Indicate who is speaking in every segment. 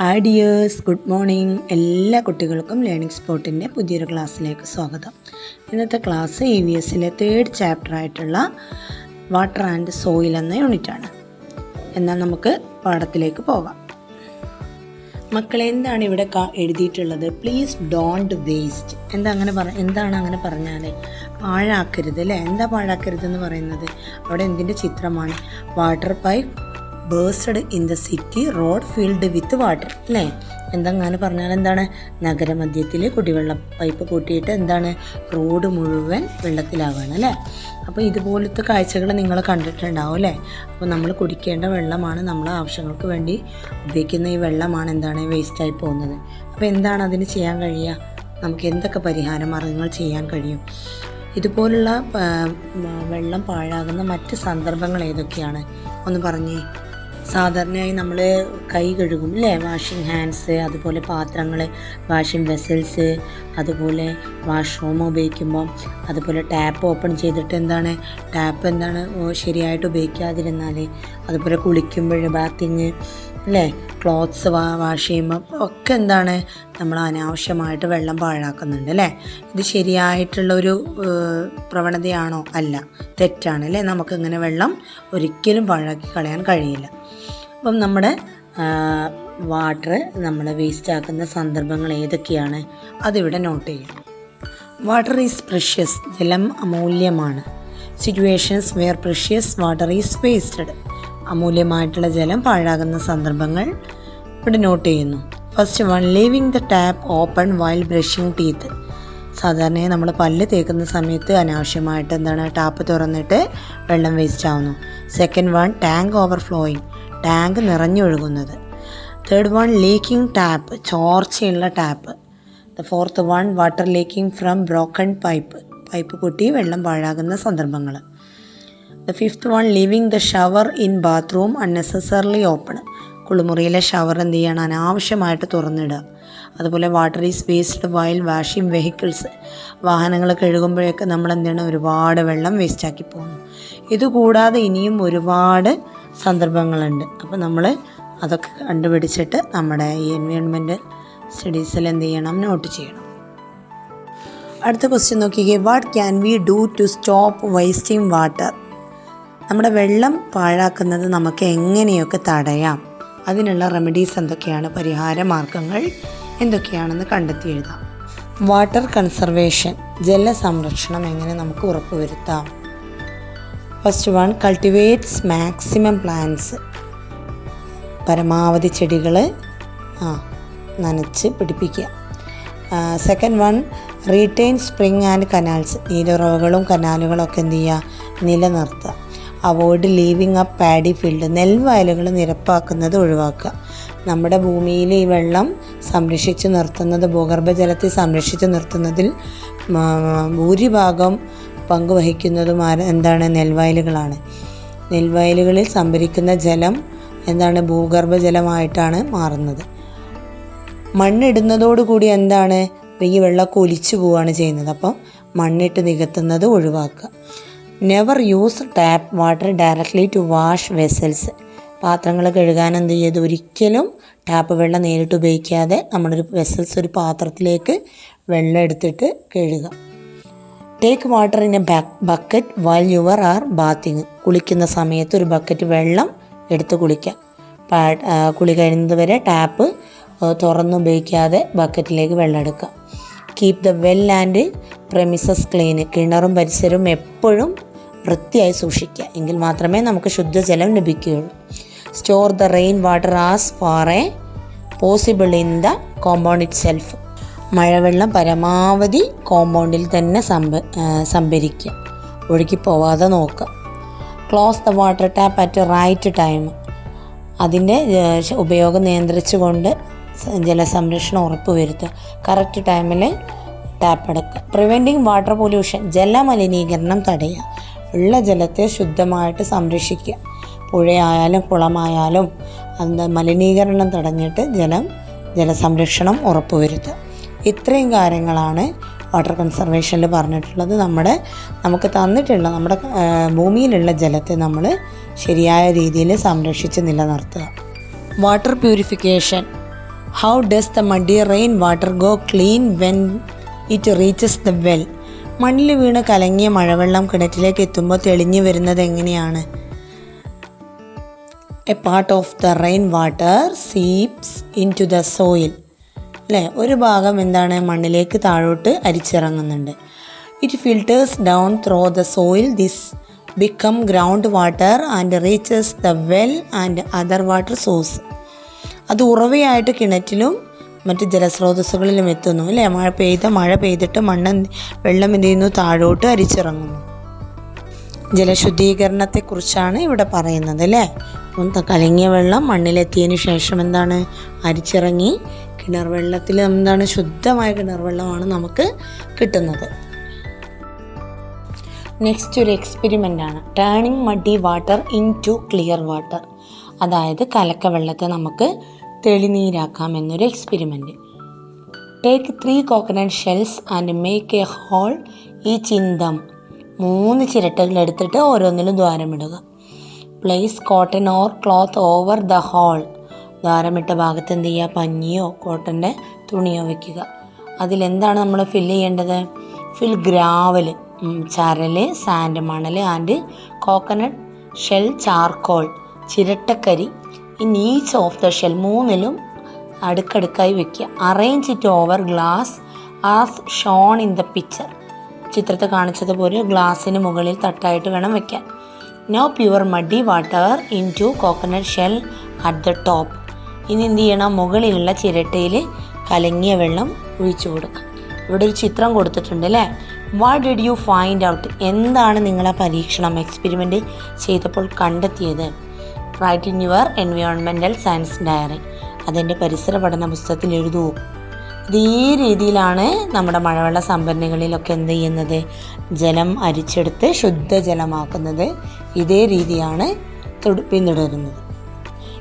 Speaker 1: Hi dears, good morning. എല്ലാ കുട്ടികൾക്കും learning സ്പോട്ടിൻ്റെ പുതിയൊരു ക്ലാസ്സിലേക്ക് സ്വാഗതം. ഇന്നത്തെ ക്ലാസ് EVSലെ 3rd ചാപ്റ്റർ ആയിട്ടുള്ള വാട്ടർ ആൻഡ് സോയിൽ എന്ന യൂണിറ്റാണ്. എന്നാൽ നമുക്ക് പാഠത്തിലേക്ക് പോകാം. മക്കളെ, എന്താണ് ഇവിടെ എഴുതിയിട്ടുള്ളത്? Please don't waste. എന്താണ് അങ്ങനെ പറഞ്ഞാൽ പാഴാക്കരുത് അല്ലേ? എന്താ പാഴാക്കരുതെന്ന് പറയുന്നത്? അവിടെ എന്തിൻ്റെ ചിത്രമാണ്? Water pipe burst in the city road filled with water അല്ലേ? എന്താണ് പറഞ്ഞാൽ എന്താണ്? നഗരമധ്യത്തിൽ കുടിവെള്ള പൈപ്പ് കൂട്ടിയിട്ട് എന്താണ് റോഡ് മുഴുവൻ വെള്ളത്തിലാവുകയാണ് അല്ലേ? അപ്പോൾ ഇതുപോലത്തെ കാഴ്ചകൾ നിങ്ങൾ കണ്ടിട്ടുണ്ടാവും അല്ലേ? അപ്പോൾ നമ്മൾ കുടിക്കേണ്ട വെള്ളമാണ്, നമ്മളെ ആവശ്യങ്ങൾക്ക് വേണ്ടി ഉപയോഗിക്കുന്ന ഈ വെള്ളമാണ് എന്താണ് വേസ്റ്റായി പോകുന്നത്. അപ്പോൾ എന്താണ് അതിന് ചെയ്യാൻ കഴിയുക? നമുക്ക് എന്തൊക്കെ പരിഹാര മാർഗ്ഗങ്ങൾ ചെയ്യാൻ കഴിയും? ഇതുപോലുള്ള വെള്ളം പാഴാകുന്ന മറ്റ് സന്ദർഭങ്ങൾ ഏതൊക്കെയാണ് ഒന്ന് പറഞ്ഞേ. സാധാരണയായി നമ്മൾ കൈ കഴുകും അല്ലേ? വാഷിംഗ് ഹാൻഡ്സ്, അതുപോലെ പാത്രങ്ങൾ, വാഷിംഗ് വെസൽസ്, അതുപോലെ വാഷ്റൂം ഉപയോഗിക്കുമ്പോൾ, അതുപോലെ ടാപ്പ് ഓപ്പൺ ചെയ്തിട്ട് ടാപ്പ് ശരിയായിട്ട് ഉപയോഗിക്കാതിരുന്നാൽ, അതുപോലെ കുളിക്കുമ്പോൾ ബാത്തിങ് അല്ലേ, ക്ലോത്ത്സ് വാഷ് ചെയ്യുമ്പോൾ ഒക്കെ നമ്മൾ അനാവശ്യമായിട്ട് വെള്ളം പാഴാക്കുന്നുണ്ട് അല്ലേ? ഇത് ശരിയായിട്ടുള്ളൊരു പ്രവണതയാണോ? അല്ല, തെറ്റാണ് അല്ലേ? നമുക്കിങ്ങനെ വെള്ളം ഒരിക്കലും പാഴാക്കി കളയാൻ കഴിയില്ല. അപ്പം നമ്മുടെ വാട്ടർ നമ്മൾ വേസ്റ്റ് ആക്കുന്ന സന്ദർഭങ്ങൾ ഏതൊക്കെയാണ് അതിവിടെ നോട്ട് ചെയ്യാം. വാട്ടർ ഈസ് പ്രഷ്യസ്, ജലം അമൂല്യമാണ്. Situations where precious water is wasted, അമൂല്യമായിട്ടുള്ള ജലം പാഴാകുന്ന സന്ദർഭങ്ങൾ ഇവിടെ നോട്ട് ചെയ്യുന്നു. First one, leaving the tap open while brushing teeth. സാധാരണയായി നമ്മൾ പല്ല് തേക്കുന്ന സമയത്ത് അനാവശ്യമായിട്ട് ടാപ്പ് തുറന്നിട്ട് വെള്ളം വേസ്റ്റ് ആവുന്നു. Second one, tank overflowing, tank നിറഞ്ഞൊഴുകുന്നത്. തേർഡ് വൺ, ലീക്കിംഗ് ടാപ്പ്, ചോർച്ചയുള്ള tap. The fourth one, water leaking from broken pipe പൊട്ടി വെള്ളം പാഴാകുന്ന സന്ദർഭങ്ങൾ. The fifth one, leaving the shower in bathroom unnecessarily open, കുളിമുറിയിലെ ഷവർ അനാവശ്യമായിട്ട് തുറന്നിടുക. അതുപോലെ water is wasted while washing vehicles, വാഹനങ്ങൾ കഴുകുമ്പോഴേക്ക് നമ്മൾ ഒരുപാട് വെള്ളം വേസ്റ്റാക്കി പോകുന്നു. ഇതുകൂടാതെ ഇനിയും ഒരുപാട് സന്ദർഭങ്ങളുണ്ട്. അപ്പോൾ നമ്മൾ അതൊക്കെ കണ്ടുപിടിച്ചിട്ട് നമ്മുടെ ഈ എൻവയോൺമെൻറ്റൽ സ്റ്റഡീസിൽ നോട്ട് ചെയ്യണം. അടുത്ത ക്വസ്റ്റ്യൻ നോക്കിക്കേ. What can we do to stop wasting water? നമ്മുടെ വെള്ളം പാഴാക്കുന്നത് നമുക്ക് എങ്ങനെയൊക്കെ തടയാം? അതിനുള്ള റെമഡീസ് എന്തൊക്കെയാണ്? പരിഹാര മാർഗങ്ങൾ എന്തൊക്കെയാണെന്ന് കണ്ടെത്തി എഴുതാം. വാട്ടർ കൺസർവേഷൻ, ജലസംരക്ഷണം എങ്ങനെ നമുക്ക് ഉറപ്പുവരുത്താം? First one, cultivates maximum plants, പരമാവധി ചെടികൾ നനച്ച് പിടിപ്പിക്കുക. Second one, retain spring and canals, നീരുറവകളും കനാലുകളൊക്കെ നിലനിർത്തുക. Avoid leaving up paddy field, നെൽവയലുകൾ നിരപ്പാക്കുന്നത് ഒഴിവാക്കുക. നമ്മുടെ ഭൂമിയിൽ ഈ വെള്ളം സംരക്ഷിച്ച് നിർത്തുന്നത്, ഭൂഗർഭജലത്തെ സംരക്ഷിച്ച് നിർത്തുന്നതിൽ ഭൂരിഭാഗം പങ്കുവഹിക്കുന്നതും നെൽവയലുകളാണ്. നെൽവയലുകളിൽ സംഭരിക്കുന്ന ജലം ഭൂഗർഭജലമായിട്ടാണ് മാറുന്നത്. മണ്ണിടുന്നതോടുകൂടി ഈ വെള്ളമൊക്കെ ഒലിച്ചു പോവുകയാണ് ചെയ്യുന്നത്. അപ്പം മണ്ണിട്ട് നികത്തുന്നത് ഒഴിവാക്കുക. Never use tap water directly to wash vessels, പാത്രങ്ങൾ കഴുകാൻ ഒരിക്കലും ടാപ്പ് വെള്ളം നേരിട്ട് ഉപയോഗിക്കാതെ നമ്മളൊരു വെസൽസ്, ഒരു പാത്രത്തിലേക്ക് വെള്ളം എടുത്തിട്ട് കഴുകുക. Take water in a bucket while your are bathing, കുളിക്കുന്ന സമയത്ത് ഒരു ബക്കറ്റ് വെള്ളം എടുത്ത് കുളിക്കുക. കുളി കഴിയുന്നത് വരെ ടാപ്പ് തുറന്നുപയോഗിക്കാതെ ബക്കറ്റിലേക്ക് വെള്ളം എടുക്കുക. Keep the well and premises clean, കിണറും പരിസരവും എപ്പോഴും വൃത്തിയായി സൂക്ഷിക്കുക. എങ്കിൽ മാത്രമേ നമുക്ക് ശുദ്ധജലം ലഭിക്കുകയുള്ളൂ. Store the rain water as far a possible in the compound itself, മഴവെള്ളം പരമാവധി കോമ്പൗണ്ടിൽ തന്നെ സംഭരിക്കുക, ഒഴുകി പോവാതെ നോക്കുക. Close the water tap at right time, അതിൻ്റെ ഉപയോഗം നിയന്ത്രിച്ചുകൊണ്ട് ജലസംരക്ഷണം ഉറപ്പുവരുത്തുക. കറക്റ്റ് ടൈമിൽ ടാപ്പ് അടക്കുക. പ്രിവെൻറ്റിങ് വാട്ടർ പൊല്യൂഷൻ, ജലമലിനീകരണം തടയുക. ഉള്ള ജലത്തെ ശുദ്ധമായിട്ട് സംരക്ഷിക്കുക. പുഴയായാലും കുളമായാലും മലിനീകരണം തടഞ്ഞിട്ട് ജലസംരക്ഷണം ഉറപ്പുവരുത്തുക. ഇത്രയും കാര്യങ്ങളാണ് വാട്ടർ കൺസർവേഷനിൽ പറഞ്ഞിട്ടുള്ളത്. നമുക്ക് തന്നിട്ടുള്ള നമ്മുടെ ഭൂമിയിലുള്ള ജലത്തെ നമ്മൾ ശരിയായ രീതിയിൽ സംരക്ഷിച്ച് നിലനിർത്തുക. Water purification, how does the muddy rain water go clean when it reaches the well? മണ്ണിൽ വീണ് കലങ്ങിയ മഴവെള്ളം കിണറ്റിലേക്ക് എത്തുമ്പോൾ തെളിഞ്ഞു വരുന്നത് എങ്ങനെയാണ്? A part of the rain water seeps into the soil. അല്ലേ, ഒരു ഭാഗം എന്താണ് മണ്ണിലേക്ക് താഴോട്ട് അരിച്ചിറങ്ങുന്നുണ്ട്. It filters down through the soil. This become ground water and reaches the well and other water source. അത് ഉറവയായിട്ട് കിണറ്റിലും മറ്റ് ജലസ്രോതസ്സുകളിലും എത്തുന്നു. അല്ലേ, മഴ പെയ്തിട്ട് വെള്ളം എന്ത് ചെയ്യുന്നു, താഴോട്ട് അരിച്ചിറങ്ങുന്നു. ജലശുദ്ധീകരണത്തെക്കുറിച്ചാണ് ഇവിടെ പറയുന്നത്. അല്ലേ, കലങ്ങിയ വെള്ളം മണ്ണിലെത്തിയതിന് ശേഷം എന്താണ് അരിച്ചിറങ്ങി കിണർ വെള്ളത്തിൽ എന്താണ് ശുദ്ധമായ കിണർ വെള്ളമാണ് നമുക്ക് കിട്ടുന്നത്. നെക്സ്റ്റ് ഒരു എക്സ്പെരിമെൻ്റ് ആണ് turning muddy water into clear water. അതായത് കലക്ക വെള്ളത്തെ നമുക്ക് തെളിനീരാക്കാം എന്നൊരു experiment. Take 3 coconut shells and make a hole each in them. 3 ചിരട്ടകൾ എടുത്തിട്ട് ഓരോന്നിലും ദ്വാരമിടുക. Place cotton or cloth over the hole. ദ്വാരമിട്ട ഭാഗത്ത് എന്ത് ചെയ്യുക, പഞ്ഞിയോ കോട്ടൻ്റെ തുണിയോ വയ്ക്കുക. അതിലെന്താണ് നമ്മൾ ഫില്ല് ചെയ്യേണ്ടത്? ഫിൽ ഗ്രാവൽ, ചരൽ, സാൻഡ്, മണൽ ആൻഡ് കോക്കനട്ട് ഷെൽ, ചാർക്കോൾ, ചിരട്ടക്കരി. In each of the shell, 3ലും അടുക്കടുക്കായി വയ്ക്കുക. Arrange it over glass as shown in the picture. ചിത്രത്തിൽ കാണിച്ചതുപോലെ ഗ്ലാസ്സിന് മുകളിൽ തട്ടായിട്ട് വേണം വയ്ക്കാൻ. Now pour muddy water into coconut shell at the top. ഇനി എന്ത് ചെയ്യണം, മുകളിലുള്ള ചിരട്ടയിൽ കലങ്ങിയ വെള്ളം ഒഴിച്ചു കൊടുക്കുക. ഇവിടെ ഒരു ചിത്രം കൊടുത്തിട്ടുണ്ട് അല്ലേ. What did you find out? എന്താണ് നിങ്ങളെ പരീക്ഷണം എക്സ്പെരിമെൻ്റ് ചെയ്തപ്പോൾ കണ്ടെത്തിയത്? Write in your environmental science diary. അതെൻ്റെ പരിസര പഠന പുസ്തകത്തിൽ എഴുതൂ. ഇതേ രീതിയിലാണ് നമ്മുടെ മഴവെള്ള സംഭരണികളിലൊക്കെ എന്ത് ചെയ്യുന്നത്, ജലം അരിച്ചെടുത്ത് ശുദ്ധജലമാക്കുന്നത്. ഇതേ രീതിയാണ് പിന്തുടരുന്നത്.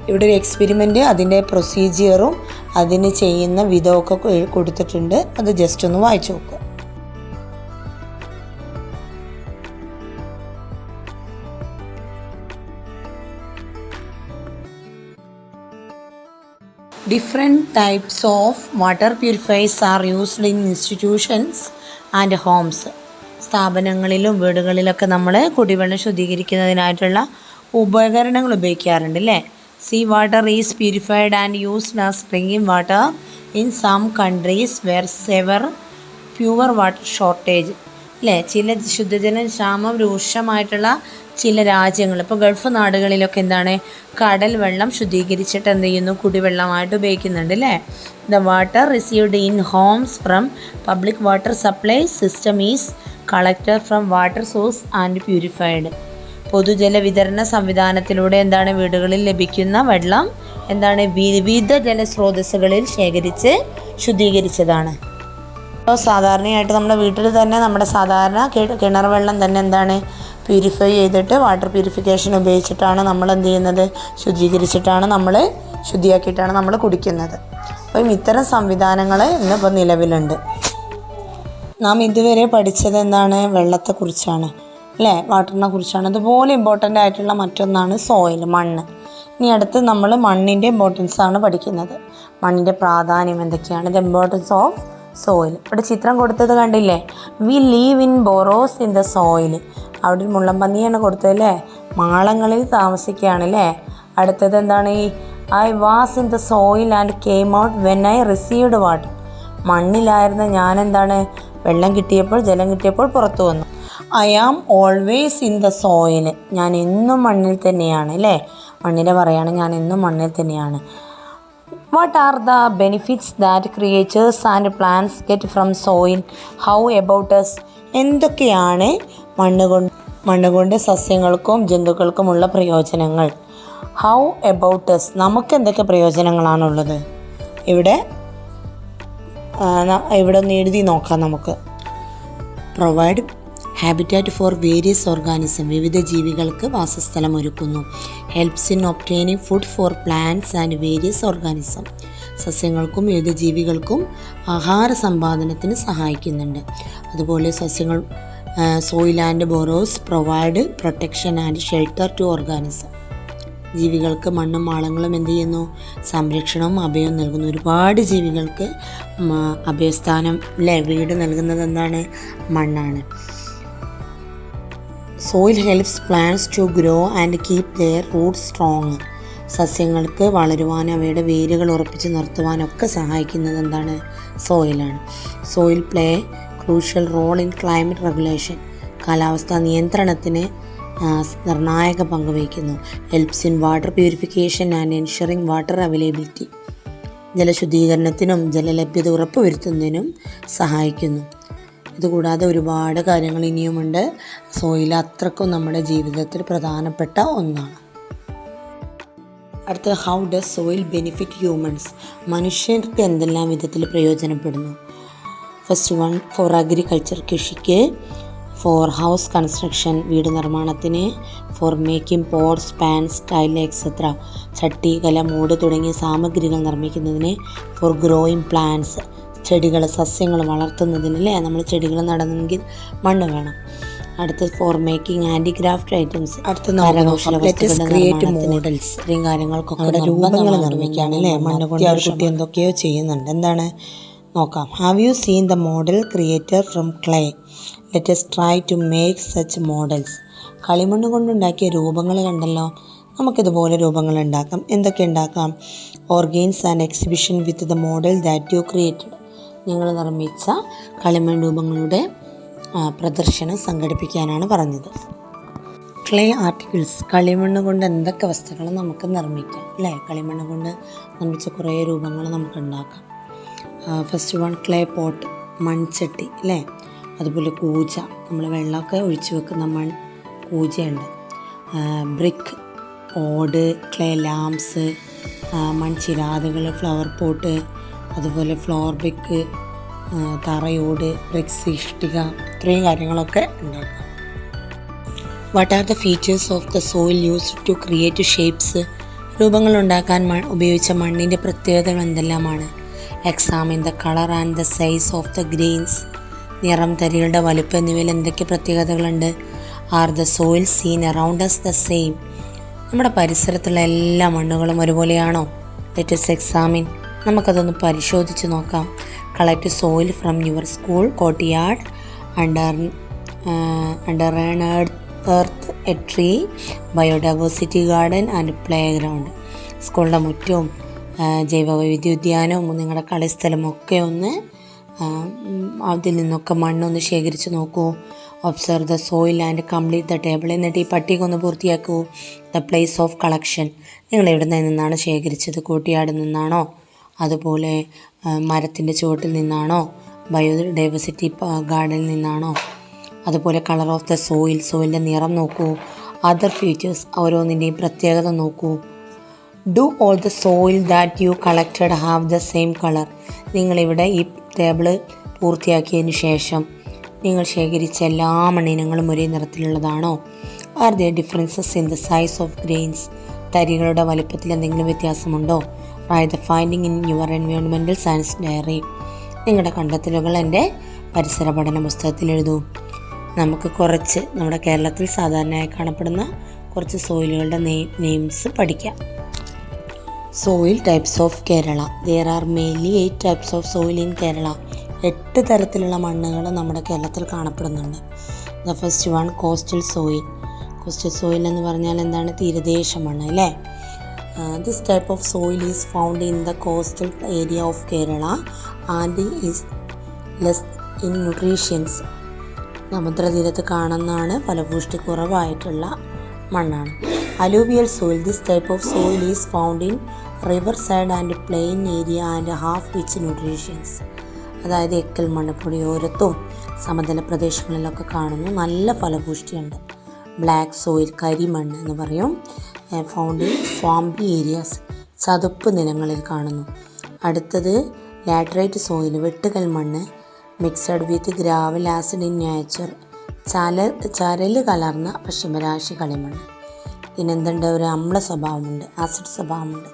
Speaker 1: ഇവിടെ ഒരു എക്സ്പെരിമെൻ്റ്, അതിൻ്റെ പ്രൊസീജിയറും അതിന് ചെയ്യുന്ന വിധമൊക്കെ കൊടുത്തിട്ടുണ്ട്. അത് ജസ്റ്റ് ഒന്ന് വായിച്ചു നോക്കുക. Different types of water purifiers are used in institutions and homes. സ്ഥാപനങ്ങളിലും വീടുകളിലൊക്കെ നമ്മൾ കുടിവെള്ളം ശുദ്ധീകരിക്കുന്നതിനായിട്ടുള്ള ഉപകരണങ്ങൾ ഉപയോഗിക്കാറുണ്ട് അല്ലേ. Sea water is purified and used as drinking water in some countries where severe pure water shortage. അല്ലേ, ചില ശുദ്ധജല ക്ഷാമം രൂക്ഷമായിട്ടുള്ള ചില രാജ്യങ്ങൾ, ഇപ്പോൾ ഗൾഫ് നാടുകളിലൊക്കെ എന്താണ് കടൽ വെള്ളം ശുദ്ധീകരിച്ചിട്ട് എന്ത് ചെയ്യുന്നു, കുടിവെള്ളമായിട്ട് ഉപയോഗിക്കുന്നുണ്ട് അല്ലേ. The water received in homes from public water supply system is collected from water source and purified. പൊതുജല വിതരണ സംവിധാനത്തിലൂടെ എന്താണ് വീടുകളിൽ ലഭിക്കുന്ന വെള്ളം എന്താണ് വിവിധ ജലസ്രോതസ്സുകളിൽ ശേഖരിച്ച് ശുദ്ധീകരിച്ചതാണ്. അപ്പോൾ സാധാരണയായിട്ട് നമ്മുടെ വീട്ടിൽ തന്നെ നമ്മുടെ സാധാരണ കിണർ വെള്ളം തന്നെ എന്താണ് പ്യൂരിഫൈ ചെയ്തിട്ട് വാട്ടർ പ്യൂരിഫിക്കേഷൻ ഉപയോഗിച്ചിട്ടാണ് നമ്മൾ എന്ത് ചെയ്യുന്നത്, ശുദ്ധിയാക്കിയിട്ടാണ് നമ്മൾ കുടിക്കുന്നത്. അപ്പം ഇത്തരം സംവിധാനങ്ങൾ ഇന്നിപ്പോൾ നിലവിലുണ്ട്. നാം ഇതുവരെ പഠിച്ചത് എന്താണ്, വെള്ളത്തെക്കുറിച്ചാണ് അല്ലേ, വാട്ടറിനെ കുറിച്ചാണ്. അതുപോലെ ഇമ്പോർട്ടൻ്റ് ആയിട്ടുള്ള മറ്റൊന്നാണ് സോയിൽ, മണ്ണ്. ഇനി അടുത്ത് നമ്മൾ മണ്ണിൻ്റെ ഇമ്പോർട്ടൻസ് ആണ് പഠിക്കുന്നത്. മണ്ണിൻ്റെ പ്രാധാന്യം എന്തൊക്കെയാണ്, ദ ഇമ്പോർട്ടൻസ് ഓഫ് സോയിൽ. ഇവിടെ ചിത്രം കൊടുത്തത് കണ്ടില്ലേ, we live in burrows in the soil. അവിടെ ഒരു മുള്ളംപന്നിയാണ് കൊടുത്തതല്ലേ, മാളങ്ങളിൽ താമസിക്കുകയാണ് അല്ലേ. അടുത്തത് എന്താണ്, I was in the soil and came out when I received water. മണ്ണിലായിരുന്ന ഞാൻ എന്താണ്, വെള്ളം കിട്ടിയപ്പോൾ, ജലം കിട്ടിയപ്പോൾ പുറത്തു വന്നു. I am always in the soil. ഞാൻ എന്നും മണ്ണിൽ തന്നെയാണ് അല്ലേ. മണ്ണിനെ പറയാണ്, ഞാൻ എന്നും മണ്ണിൽ തന്നെയാണ്. What are the benefits that creatures and plants get from soil? How about us? എന്തൊക്കെയാണ് മണ്ണ് കൊണ്ട് സസ്യങ്ങൾക്കും ജന്തുക്കൾക്കുമുള്ള പ്രയോജനങ്ങൾ? How about us? നമുക്ക് എന്തൊക്കെ പ്രയോജനങ്ങളാണുള്ളത്? ഇവിടെ ഒന്ന് എഴുതി നോക്കാം നമുക്ക്. Provide habitat for various organism. വിവിധ ജീവികൾക്ക് വാസസ്ഥലം ഒരുക്കുന്നു. Helps in obtaining food for plants and various organism. സസ്യങ്ങൾക്കും വിവിധ ജീവികൾക്കും ആഹാര സമ്പാദനത്തിന് സഹായിക്കുന്നുണ്ട്. അതുപോലെ സസ്യങ്ങൾ soil and burrows provide protection and shelter to organism. ജീവികൾക്ക് മണ്ണും മാളങ്ങളും എന്ത് ചെയ്യുന്നു? സംരക്ഷണവും അഭയവും നൽകുന്നു. ഒരുപാട് ജീവികൾക്ക് അഭയസ്ഥാനം വീട് നൽകുന്നത് എന്താണ്? മണ്ണാണ്. Soil helps plants to grow and keep their roots strong. സസ്യങ്ങൾക്ക് വളരുവാനും അവയുടെ വേരുകൾ ഉറപ്പിച്ച് നിർത്തുവാനൊക്കെ സഹായിക്കുന്നത് എന്താണ്? സോയിലാണ്. Soil play crucial role in climate regulation. കാലാവസ്ഥാ നിയന്ത്രണത്തിന് നിർണായക പങ്ക് വഹിക്കുന്നു. Helps in water purification and ensuring water availability. ജലശുദ്ധീകരണത്തിനും ജലലഭ്യത ഉറപ്പുവരുത്തുന്നതിനും സഹായിക്കുന്നു. ഇതുകൂടാതെ ഒരുപാട് കാര്യങ്ങൾ ഇനിയുമുണ്ട്. സോയിൽ അത്രക്കും നമ്മുടെ ജീവിതത്തിൽ പ്രധാനപ്പെട്ട ഒന്നാണ്. അടുത്ത, how does soil benefit humans? മനുഷ്യർക്ക് എന്തെല്ലാം വിധത്തിൽ പ്രയോജനപ്പെടുന്നു? ഫസ്റ്റ് വൺ, ഫോർ അഗ്രികൾച്ചർ, കൃഷിക്ക്. ഫോർ ഹൗസ് കൺസ്ട്രക്ഷൻ, വീട് നിർമ്മാണത്തിന്. For making pots, pans, tile etcetera, ചട്ടി, കല, മൂട് തുടങ്ങിയ സാമഗ്രികൾ നിർമ്മിക്കുന്നതിന്. ഫോർ ഗ്രോയിങ് പ്ലാന്റ്സ്, ചെടികൾ, സസ്യങ്ങൾ വളർത്തുന്നതിന്. നമ്മൾ ചെടികൾ നടണമെങ്കിൽ മണ്ണ് വേണം. അടുത്തത് ഫോർ മേക്കിംഗ് ഹാൻഡിക്രാഫ്റ്റ് ഐറ്റംസ്. അടുത്ത മോഡൽസ്, ഇത്രയും കാര്യങ്ങൾക്കൊക്കെ രൂപങ്ങൾ നിർമ്മിക്കുകയാണ് അല്ലേ? മണ്ണ് കൊണ്ട് കുട്ടി എന്തൊക്കെയോ ചെയ്യുന്നുണ്ട്. എന്താണ് നോക്കാം. Have you seen the model creator from clay? Let us try to make such models. കളിമണ്ണ് കൊണ്ടുണ്ടാക്കിയ രൂപങ്ങൾ കണ്ടല്ലോ. നമുക്കിതുപോലെ രൂപങ്ങൾ ഉണ്ടാക്കാം. എന്തൊക്കെ ഉണ്ടാക്കാം? Organise and exhibition with the model that you created. നിങ്ങൾ നിർമ്മിച്ച കളിമൺ രൂപങ്ങളുടെ പ്രദർശനം സംഘടിപ്പിക്കാനാണ് പറഞ്ഞത്. ക്ലേ ആർട്ടിക്കിൾസ്, കളിമണ്ണ് കൊണ്ട് എന്തൊക്കെ വസ്തുക്കൾ നമുക്ക് നിർമ്മിക്കാം അല്ലേ? കളിമണ്ണ് കൊണ്ട് നിർമ്മിച്ച കുറേ രൂപങ്ങൾ നമുക്ക് ഉണ്ടാക്കാം. ഫസ്റ്റ് വൺ, ക്ലേ പോട്ട്, മൺചട്ടി അല്ലേ? അതുപോലെ കൂജ, നമ്മൾ വെള്ളമൊക്കെ ഒഴിച്ചു വെക്കുന്ന കൂജയുണ്ട്. ബ്രിക്ക്, ഓട്, ക്ലേ ലാംപ്സ്, മൺചിരാതുകൾ, ഫ്ലവർ പോട്ട്, അതുപോലെ ഫ്ലോർ ബ്രിക്ക്, തറയോട്, ബ്രിക്സ്, ഇഷ്ടിക, ഇത്രയും കാര്യങ്ങളൊക്കെ ഉണ്ടാക്കാം. What are the features of the soil used to create shapes? രൂപങ്ങൾ ഉണ്ടാക്കാൻ ഉപയോഗിച്ച മണ്ണിൻ്റെ പ്രത്യേകതകൾ എന്തെല്ലാമാണ്? Examine the colour and the size of the grains. നിറം, തരികളുടെ വലുപ്പം എന്നിവയിൽ എന്തൊക്കെ പ്രത്യേകതകളുണ്ട്? Are the soil seen around us the same? നമ്മുടെ പരിസരത്തുള്ള എല്ലാ മണ്ണുകളും ഒരുപോലെയാണോ? ലെറ്റ് us എക്സാമിൻ, നമുക്കതൊന്ന് പരിശോധിച്ച് നോക്കാം. Collect soil from your school courtyard, under an earth, A tree, biodiversity garden and play ground. സ്കൂളിൻ്റെ മുറ്റവും ജൈവവൈവിധ്യ ഉദ്യാനവും നിങ്ങളുടെ കളിസ്ഥലമൊക്കെ ഒന്ന് അതിൽ നിന്നൊക്കെ മണ്ണൊന്ന് ശേഖരിച്ച് നോക്കൂ. Observe the soil and complete the table. എന്നിട്ട് ഈ പട്ടിക ഒന്ന് പൂർത്തിയാക്കൂ. ദ പ്ലേസ് ഓഫ് കളക്ഷൻ, നിങ്ങൾ എവിടെ നിന്നാണ് ശേഖരിച്ചത്? കോർട്ട്യാർഡിൽ നിന്നാണോ? അതുപോലെ മരത്തിൻ്റെ ചുവട്ടിൽ നിന്നാണോ? ബയോഡൈവേഴ്സിറ്റി ഗാർഡനിൽ നിന്നാണോ? അതുപോലെ കളർ ഓഫ് ദ സോയിൽ, സോയിലിൻ്റെ നിറം നോക്കൂ. അതർ ഫീച്ചേഴ്സ്, ഓരോന്നിൻ്റെയും പ്രത്യേകത നോക്കൂ. Do all the soil that you collected have the same colour? നിങ്ങളിവിടെ ഈ ടേബിള് പൂർത്തിയാക്കിയതിന് ശേഷം നിങ്ങൾ ശേഖരിച്ച എല്ലാ മണ്ണിനങ്ങളും ഒരേ നിറത്തിലുള്ളതാണോ? Are the differences in the size of grains? തരികളുടെ വലിപ്പത്തിൽ എന്തെങ്കിലും വ്യത്യാസമുണ്ടോ? Write the finding in your environmental science diary. നിങ്ങളുടെ കണ്ടെത്തലുകൾ എൻ്റെ പരിസര പഠന പുസ്തകത്തിൽ എഴുതൂ. നമുക്ക് കുറച്ച് നമ്മുടെ കേരളത്തിൽ സാധാരണയായി കാണപ്പെടുന്ന കുറച്ച് സോയിലുകളുടെ നെയിംസ് പഠിക്കാം. Soil types of Kerala. There are mainly 8 types of soil in Kerala. 8 തരത്തിലുള്ള മണ്ണുകൾ നമ്മുടെ കേരളത്തിൽ കാണപ്പെടുന്നുണ്ട്. The first one, coastal soil. Coastal soil എന്ന് പറഞ്ഞാൽ എന്താണ്? തീരദേശ മണ്ണ് അല്ലേ? This type of soil is found in the coastal area of Kerala and is less in nutrients. സമുദ്രതീരത്ത് കാണുന്നതാണ്, ഫലപുഷ്ടി കുറവായിട്ടുള്ള മണ്ണാണ്. Alluvial soil. This type of soil is found in river side and plain area and have rich nutrients. അതായത് എക്കൽ മണ്ണ് പുഴയോരത്തും സമതല പ്രദേശങ്ങളിലൊക്കെ കാണുന്നു, നല്ല ഫലപുഷ്ടിയുണ്ട്. ബ്ലാക്ക് സോയിൽ, കരിമണ്ണ് എന്ന് പറയും. ഫൗണ്ട് ഇൻ സ്വാമ്പി ഏരിയാസ്, ചതുപ്പ് നിലങ്ങളിൽ കാണുന്നു. അടുത്തത് ലാറ്ററൈറ്റ് സോയിൽ, വെട്ടുകൽ മണ്ണ്. Mixed with gravel acid in nature, ചരൽ കലർന്ന പശ്ചിമരാശി കളിമണ്ണ്. ഇതിനെന്തുണ്ട്? ഒരു അമ്ല സ്വഭാവമുണ്ട്, ആസിഡ് സ്വഭാവമുണ്ട്.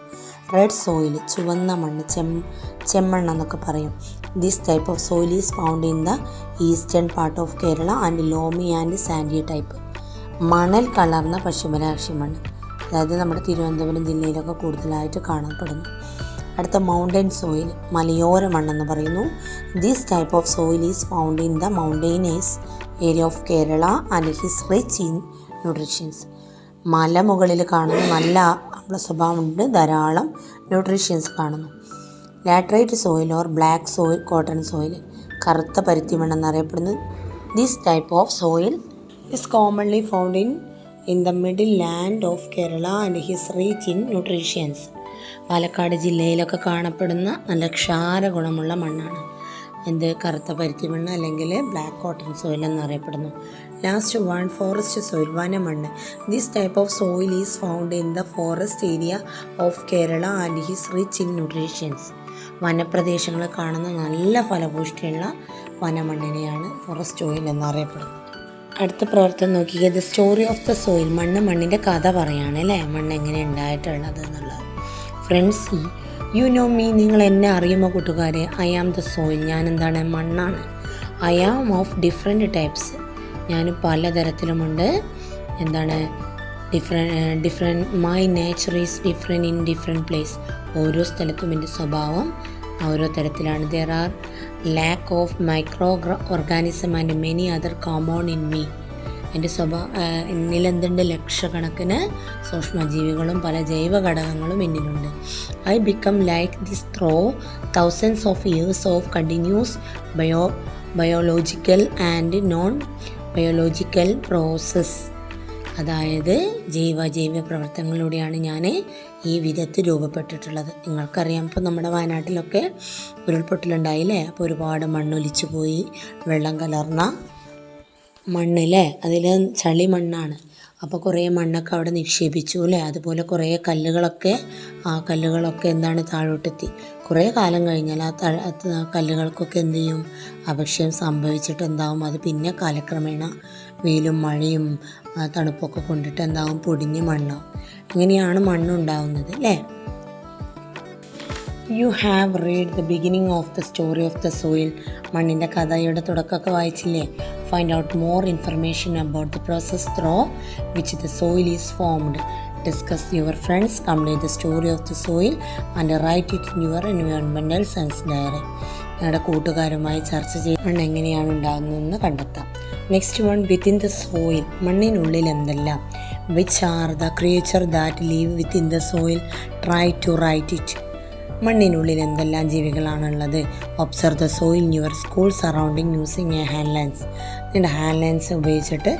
Speaker 1: റെഡ് സോയിൽ, ചുവന്ന മണ്ണ്, ചെമ്മണ്ണ് എന്നൊക്കെ പറയും. This type of soil is found in the eastern part of Kerala and ലോമി and Sandy type. മണൽ കലർന്ന പശ്ചിമരാശി മണ്ണ്, അതായത് നമ്മുടെ തിരുവനന്തപുരം ജില്ലയിലൊക്കെ കൂടുതലായിട്ട് കാണപ്പെടുന്നു. അടുത്ത മൗണ്ടൻ സോയിൽ, മലയോര മണ്ണെന്ന് പറയുന്നു. This type of soil is found in the mountainous area of Kerala and is rich in nutrients. മലമുകളിൽ കാണുന്ന നല്ല അമ്ല സ്വഭാവമുണ്ട്, ധാരാളം ന്യൂട്രീഷ്യൻസ് കാണുന്നു. Laterite soil or black soil, cotton soil, കറുത്ത പരുത്തി മണ്ണെന്നറിയപ്പെടുന്നു. This type of soil is commonly found in the midland of Kerala and is rich in nutrients. Palakkad ജില്ലയിലൊക്കെ കാണപ്പെടുന്ന നല്ല ക്ഷാര ഗുണമുള്ള മണ്ണാണ് കറുത്ത പരുത്തി മണ്ണ് അല്ലെങ്കിൽ ബ്ലാക്ക് കോട്ടൺ സോയിൽ എന്നറിയപ്പെടുന്നു. ലാസ്റ്റ് വൺ, ഫോറസ്റ്റ് സോയിൽ, വനമണ്ണ്. This type of soil is found in the forest area of Kerala and is rich in nutrients. വനപ്രദേശങ്ങളിൽ കാണുന്ന നല്ല ഫലപുഷ്ടിയുള്ള വനമണ്ണിനെയാണ് ഫോറസ്റ്റ് സോയിൽ എന്നറിയപ്പെടുന്നത്. അടുത്ത പ്രവർത്തനം നോക്കിക്കുക. The story of the soil, മണ്ണിൻ്റെ കഥ പറയാണ് അല്ലേ, മണ്ണ് എങ്ങനെ ഉണ്ടായിട്ടുള്ളത് എന്നുള്ളത്. ഫ്രണ്ട്സ്, യു നോ മീ, നിങ്ങൾ എന്നെ അറിയുമോ കൂട്ടുകാരെ? ഐ ആം ദ സോയിൽ, ഞാൻ എന്താണ്? മണ്ണാണ്. I am of different types, ഞാൻ പലതരത്തിലുമുണ്ട്. Different my nature is different in different place, ഓരോ സ്ഥലത്തും എൻ്റെ സ്വഭാവം ഓരോ തരത്തിലാണ്. There are lakh of microorganism and many other common in me, എൻ്റെ എന്നിലെന്തുണ്ട്? ലക്ഷക്കണക്കിന് സൂക്ഷ്മജീവികളും പല ജൈവ ഘടകങ്ങളും എന്നിലുണ്ട്. I become like this through thousands of years of continuous biological and non biological process, അതായത് ജൈവ പ്രവർത്തനങ്ങളിലൂടെയാണ് ഞാൻ ഈ വിധത്തിൽ രൂപപ്പെട്ടിട്ടുള്ളത്. നിങ്ങൾക്കറിയാം, ഇപ്പോൾ നമ്മുടെ വയനാട്ടിലൊക്കെ ഉരുൾപൊട്ടലുണ്ടായില്ലേ, അപ്പോൾ ഒരുപാട് മണ്ണൊലിച്ചു പോയി, വെള്ളം കലർന്ന മണ്ണില്ലേ, അതിൽ ചളി മണ്ണാണ്. അപ്പോൾ കുറേ മണ്ണൊക്കെ അവിടെ നിക്ഷേപിച്ചു അല്ലേ. അതുപോലെ കുറേ കല്ലുകളൊക്കെ താഴോട്ടെത്തി. കുറേ കാലം കഴിഞ്ഞാൽ ആ കല്ലുകൾക്കൊക്കെ എന്ത് ചെയ്യും? അപക്ഷയം സംഭവിച്ചിട്ട് എന്താവും? അത് പിന്നെ കാലക്രമേണ വെയിലും മഴയും തണുപ്പൊക്കെ കൊണ്ടിട്ട് എന്താവും? പൊടിഞ്ഞ് മണ്ണാവും. ഇങ്ങനെയാണ് മണ്ണുണ്ടാവുന്നത് അല്ലേ. You have read the beginning of the story of the soil, മണ്ണിൻ്റെ കഥയുടെ തുടക്കമൊക്കെ വായിച്ചില്ലേ? Find out more information about the process through which the soil is formed. Discuss your friends, complete the story of the soil and write it in your environmental science diary. നിങ്ങളുടെ കൂട്ടുകാരുമായി ചർച്ച ചെയ്ത് മണ്ണ് എങ്ങനെയാണ് ഉണ്ടാകുന്നതെന്ന് കണ്ടെത്താം. Next one, within the soil, മണ്ണിനുള്ളിൽ എന്തെല്ലാം? Which are the creature that leave within the soil, try to write it. മണ്ണിനുള്ളിൽ എന്തെല്ലാം ജീവികളാണുള്ളത്? Observe the soil in your school surrounding using a hand lens. നിങ്ങളുടെ ഹാൻഡ് ലെൻസ് ഉപയോഗിച്ചിട്ട്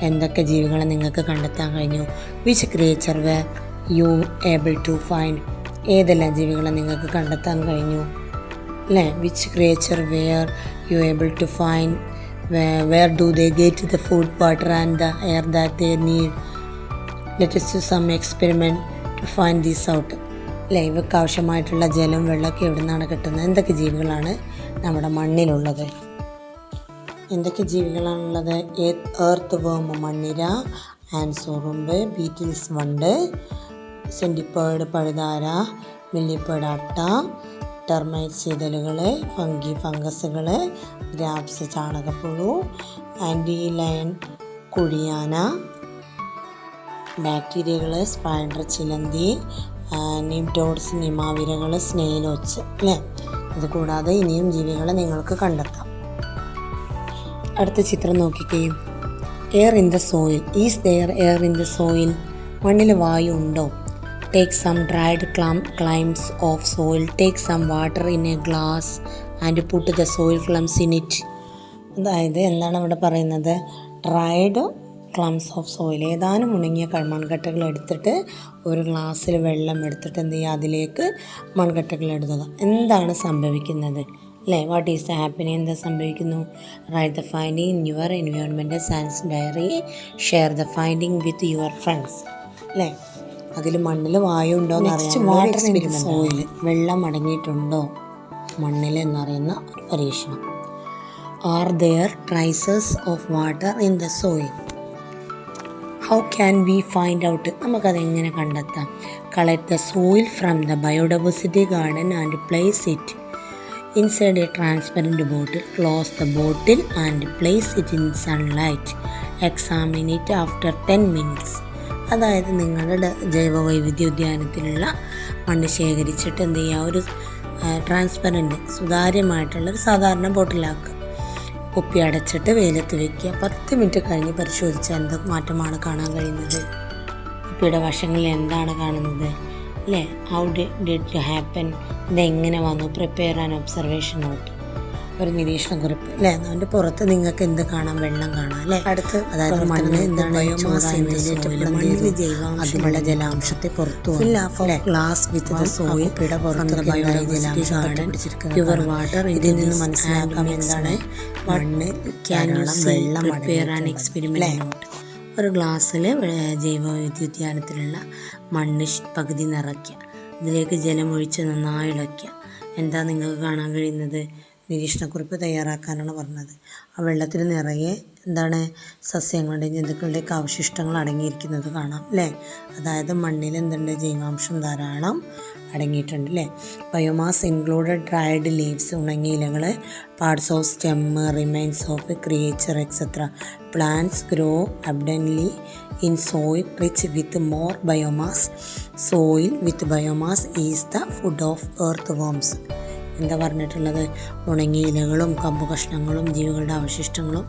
Speaker 1: എന്തൊക്കെ ജീവികളെ നിങ്ങൾക്ക് കണ്ടെത്താൻ കഴിഞ്ഞു? Which creature were you able to find, ഏതെല്ലാം ജീവികളെ നിങ്ങൾക്ക് കണ്ടെത്താൻ കഴിഞ്ഞു അല്ലേ? Which creature were you able to find, where do they get the food, water and the air that they need? Let us do some experiment to find this out. ഇവയ്ക്ക് ആവശ്യമായിട്ടുള്ള ജലം, വെള്ളമൊക്കെ എവിടെ നിന്നാണ് കിട്ടുന്നത്? എന്തൊക്കെ ജീവികളാണ് നമ്മുടെ മണ്ണിലുള്ളത്? എന്തൊക്കെ ജീവികളാണുള്ളത്? എർത്ത് വേം, മണ്ണിര, ആൻസ് ഉറുമ്പ്, ബീറ്റിൽസ് വണ്ട്, സെൻറ്റിപ്പേഡ് പഴുതാര, മില്ലിപ്പേഡ് അട്ട, ടെർമൈറ്റ്സ് ചിതലുകൾ, ഫംഗസുകൾ, ഗ്രാപ്സ് ചാണകപ്പുഴു, ആൻറ്റി ലയൺ കുഴിയാന, ബാക്ടീരിയകൾ, സ്പൈഡർ ചിലന്തി, നിംറ്റോഡ്സ് നിമാവിരകൾ, സ്നെയിലോച്ച് അല്ലേ. അതുകൂടാതെ ഇനിയും ജീവികളെ നിങ്ങൾക്ക് കണ്ടെത്താം. അടുത്ത ചിത്രം നോക്കിക്കുകയും. Air in the soil, is there air in the soil, മണ്ണിൽ വായു ഉണ്ടോ? Take some dried clumps of soil, take some water in a glass and put the soil clumps in it. അതായത് എന്താണ് ഇവിടെ പറയുന്നത്? ഡ്രൈഡ് ക്ലംസ് ഓഫ് സോയിൽ, ഏതാനും ഉണങ്ങിയ മൺകട്ടകൾ എടുത്തിട്ട് ഒരു ഗ്ലാസ്സിൽ വെള്ളം എടുത്തിട്ട് എന്ത് ചെയ്യുക? അതിലേക്ക് മൺകട്ടകൾ ഇടുക. എന്താണ് സംഭവിക്കുന്നത് അല്ലേ? What is the happening? എന്താ സംഭവിക്കുന്നു? Write the finding in your environmental science diary, share the finding with your friends അല്ലേ. അതിൽ മണ്ണിൽ വായു ഉണ്ടോ എന്ന് അറിയാൻ സോയിൽ, വെള്ളം അടങ്ങിയിട്ടുണ്ടോ മണ്ണിൽ എന്നറിയുന്ന ഒരു പരീക്ഷണം. Are there traces of water in the soil? How can we find out? നമുക്കതെങ്ങനെ കണ്ടെത്താം? Collect the soil from the biodiversity garden and place it inside a transparent bottle. Close the bottle and place it in sunlight. Examine it after 10 minutes. അതായത് നിങ്ങളുടെ ജൈവവൈവിധ്യ ഉദ്യാനത്തിലുള്ള മണ്ണ് ശേഖരിച്ചിട്ട് എന്ത് ചെയ്യുക, ഒരു transparent സുതാര്യമായിട്ടുള്ളൊരു സാധാരണ ബോട്ടിലാക്കുക. കുപ്പി അടച്ചിട്ട് വെയിലത്ത് വയ്ക്കുക. 10 മിനിറ്റ് കഴിഞ്ഞ് പരിശോധിച്ചാൽ എന്ത് മാറ്റമാണ് കാണാൻ കഴിയുന്നത്? കുപ്പിയുടെ വശങ്ങളിൽ എന്താണ് കാണുന്നത് അല്ലേ? ഹൗ ഡിഡ് ഹാപ്പൻ, ഇതെങ്ങനെ വന്നു? പ്രിപ്പയർ ആൻഡ് ഒബ്സർവേഷൻ നോട്ട്, ഒരു നിരീക്ഷണക്കുറിപ്പ് അല്ലേ. അതിൻ്റെ പുറത്ത് നിങ്ങൾക്ക് എന്ത് കാണാം? വെള്ളം കാണാം അല്ലേ. അടുത്ത് അതായത് മണ്ണ് എന്താണ്? അതിലുള്ള ജലാംശത്തെ പുറത്തു glass with soil pure water. ഇതിൽ നിന്ന് മനസ്സിലാക്കാം എന്താണ് മണ്ണ് വെള്ളം എക്സ്പെരിമെന്റ്. ഒരു ഗ്ലാസ്സിൽ ജൈവവൈവിധ്യോദ്യാനത്തിലുള്ള മണ്ണ് പകുതി നിറയ്ക്കുക, ഇതിലേക്ക് ജലം ഒഴിച്ച് നന്നായി ഇളക്കുക. എന്താ നിങ്ങൾക്ക് കാണാൻ കഴിയുന്നത്? നിരീക്ഷണക്കുറിപ്പ് തയ്യാറാക്കാനാണ് പറഞ്ഞത്. ആ വെള്ളത്തിൽ നിറയെ എന്താണ് സസ്യങ്ങളുടെയും ജന്തുക്കളുടെയൊക്കെ അവശിഷ്ടങ്ങൾ അടങ്ങിയിരിക്കുന്നത് കാണാം അല്ലേ. അതായത് മണ്ണിൽ എന്തുണ്ട്? ജൈവാംശം ധാരാളം അടങ്ങിയിട്ടുണ്ട് അല്ലേ. ബയോമാസ് ഇൻക്ലൂഡഡ് ഡ്രൈഡ് ലീവ്സ്, ഉണങ്ങിയ ഇലകൾ, parts of stem, remains of creature etcetera. Plants grow abundantly in soil rich with more biomass. Soil with biomass is the food of earthworms. എന്താ പറഞ്ഞിട്ടുള്ളത്? ഉണങ്ങിയ ഇലകളും കമ്പു കഷ്ണങ്ങളും ജീവികളുടെ അവശിഷ്ടങ്ങളും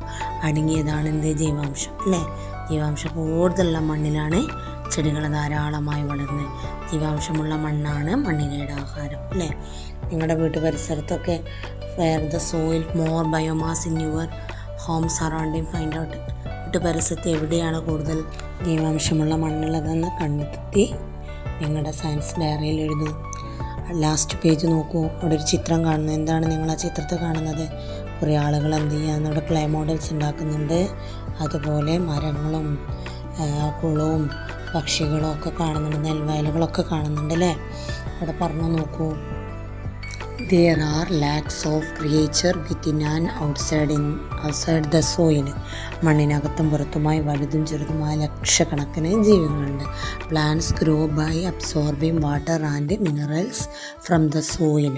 Speaker 1: അടങ്ങിയതാണ് എന്ത്? ജൈവാംശം അല്ലേ. ജീവാംശം കൂടുതലുള്ള മണ്ണിലാണ് ചെടികൾ ധാരാളമായി വളരുന്നത്. ജീവാംശമുള്ള മണ്ണാണ് മണ്ണിനയുടെ ആഹാരം അല്ലേ. നിങ്ങളുടെ വീട്ടു പരിസരത്തൊക്കെ where the soil more biomass in your home surrounding find out. വീട്ടു പരിസരത്ത് എവിടെയാണ് കൂടുതൽ ജീവാംശമുള്ള മണ്ണുള്ളതെന്ന് കണ്ടെത്തി നിങ്ങളുടെ സയൻസ് ഡയറിയിൽ എഴുതൂ. ലാസ്റ്റ് പേജ് നോക്കൂ, അവിടെ ഒരു ചിത്രം കാണുന്നു. എന്താണ് നിങ്ങൾ ആ ചിത്രത്തിൽ കാണുന്നത്? കുറേ ആളുകൾ എന്ത് ചെയ്യുക, അവിടെ ക്ലേ മോഡൽസ് ഉണ്ടാക്കുന്നുണ്ട്. അതുപോലെ മരങ്ങളും കുളവും പക്ഷികളും ഒക്കെ കാണുന്നുണ്ട്, നെൽവയലുകളൊക്കെ കാണുന്നുണ്ട് അല്ലേ. അവിടെ പറഞ്ഞു നോക്കൂ. There are lakhs of creatures within and outside the soil. മണ്ണിനകത്തും പുറത്തുമായി വലുതും ചെറുതുമായ ലക്ഷക്കണക്കിന് ജീവികളുണ്ട്. Plants grow by absorbing water and minerals from the soil.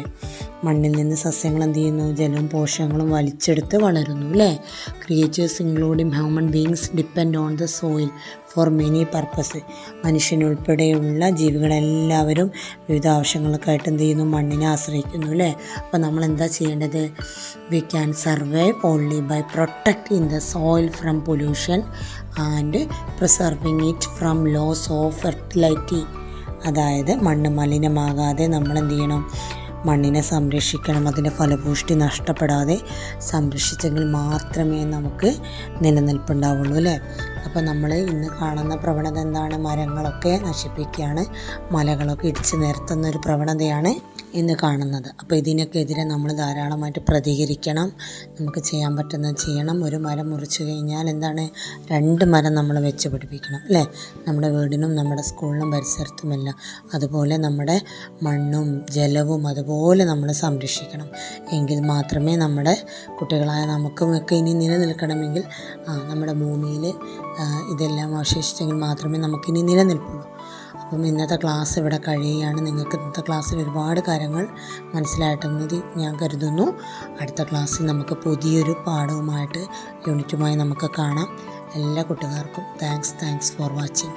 Speaker 1: മണ്ണിൽ നിന്ന് സസ്യങ്ങൾ എന്ത് ചെയ്യുന്നു? ജലവും പോഷകങ്ങളും വലിച്ചെടുത്ത് വളരുന്നു അല്ലേ. Creatures including human beings depend on the soil for many purpose. മനുഷ്യനുൾപ്പെടെയുള്ള ജീവികളെല്ലാവരും വിവിധ ആവശ്യങ്ങൾക്കായിട്ട് എന്ത് ചെയ്യുന്നു? മണ്ണിനെ ആശ്രയിക്കുന്നു അല്ലേ. അപ്പോൾ നമ്മൾ എന്താ ചെയ്യേണ്ടത്? We can survive only by protecting the soil from pollution and preserving it from loss of fertility. അതായത് മണ്ണ് മലിനമാകാതെ നമ്മൾ എന്ത് ചെയ്യണം? മണ്ണിനെ സംരക്ഷിക്കണം. അതിൻ്റെ ഫലപുഷ്ടി നഷ്ടപ്പെടാതെ സംരക്ഷിച്ചെങ്കിൽ മാത്രമേ നമുക്ക് നിലനിൽപ്പുണ്ടാവുള്ളൂ അല്ലേ. അപ്പോൾ നമ്മൾ ഇന്ന് കാണുന്ന പ്രവണത എന്താണ്? മരങ്ങളൊക്കെ നശിപ്പിക്കുകയാണ്, മലകളൊക്കെ ഇടിച്ച് നിരത്തുന്ന ഒരു പ്രവണതയാണ് ഇന്ന് കാണുന്നത്. അപ്പോൾ ഇതിനൊക്കെ എതിരെ നമ്മൾ ധാരാളമായിട്ട് പ്രതികരിക്കണം. നമുക്ക് ചെയ്യാൻ പറ്റുന്നത് ചെയ്യണം. ഒരു മരം മുറിച്ച് കഴിഞ്ഞാൽ എന്താണ്? 2 മരം നമ്മൾ വെച്ച് പിടിപ്പിക്കണം അല്ലേ. നമ്മുടെ വീടിനും നമ്മുടെ സ്കൂളിനും പരിസരത്തുമെല്ലാം. അതുപോലെ നമ്മുടെ മണ്ണും ജലവും അതുപോലെ നമ്മൾ സംരക്ഷിക്കണം. എങ്കിൽ മാത്രമേ നമ്മുടെ കുട്ടികളായ നമുക്കുമൊക്കെ ഇനി നിലനിൽക്കണമെങ്കിൽ നമ്മുടെ ഭൂമിയിൽ ഇതെല്ലാം അവശേഷിച്ചെങ്കിൽ മാത്രമേ നമുക്കിനി നിലനിൽപ്പുള്ളൂ. അപ്പം ഇന്നത്തെ ക്ലാസ് ഇവിടെ കഴിയുകയാണ്. നിങ്ങൾക്ക് ഇന്നത്തെ ക്ലാസ്സിൽ ഒരുപാട് കാര്യങ്ങൾ മനസ്സിലായിട്ടുണ്ടെന്ന് ഞാൻ കരുതുന്നു. അടുത്ത ക്ലാസ്സിൽ നമുക്ക് പുതിയൊരു പാഠവുമായിട്ട് യൂണിറ്റുമായി നമുക്ക് കാണാം. എല്ലാ കൂട്ടുകാർക്കും താങ്ക്സ് ഫോർ വാച്ചിങ്.